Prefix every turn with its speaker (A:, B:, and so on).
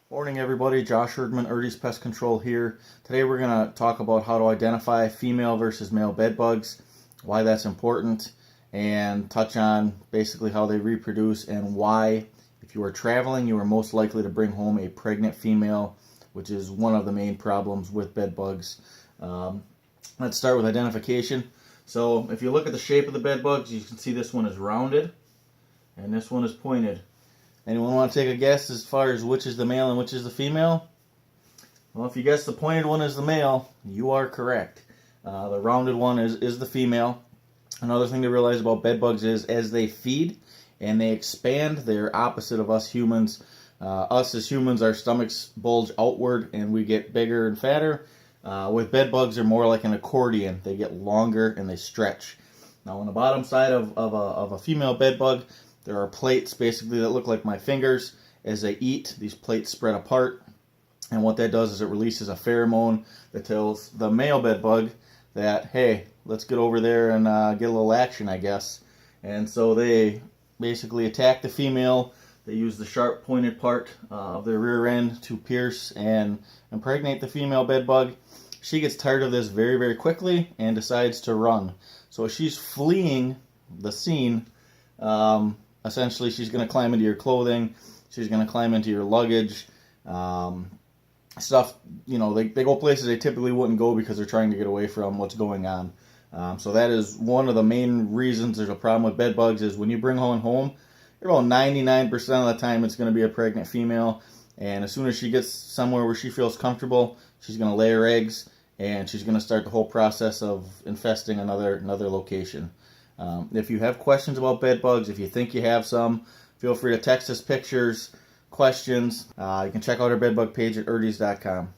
A: Morning everybody, Josh Erdman, Erdye's Pest Control here. Today we're going to talk about how to identify female versus male bed bugs, why that's important, and touch on basically how they reproduce and why, if you are traveling, you are most likely to bring home a pregnant female, which is one of the main problems with bed bugs. Let's start with identification. So if you look at the shape of the bed bugs, you can see this one is rounded and this one is pointed. Anyone want to take a guess as far as which is the male and which is the female? Well, if you guess the pointed one is the male, you are correct. The rounded one is the female. Another thing to realize about bed bugs is as they feed and they expand, they're opposite of us humans. Us as humans, our stomachs bulge outward and we get bigger and fatter. With bed bugs, they're more like an accordion. They get longer and they stretch. Now on the bottom side of a female bed bug, there are plates basically that look like my fingers. As they eat, these plates spread apart, and what that does is it releases a pheromone that tells the male bed bug that, hey, let's get over there and get a little action, I guess. And so they basically attack the female. They use the sharp pointed part of their rear end to pierce and impregnate the female bed bug. She gets tired of this very, very quickly and decides to run. So she's fleeing the scene. Essentially, she's going to climb into your clothing. She's going to climb into your luggage. Stuff, you know, they go places they typically wouldn't go because they're trying to get away from what's going on. So that is one of the main reasons there's a problem with bed bugs is when you bring one home, about 99% of the time it's going to be a pregnant female. And as soon as she gets somewhere where she feels comfortable, she's going to lay her eggs and she's going to start the whole process of infesting another location. If you have questions about bed bugs, if you think you have some, feel free to text us pictures, questions. You can check out our bed bug page at erdys.com.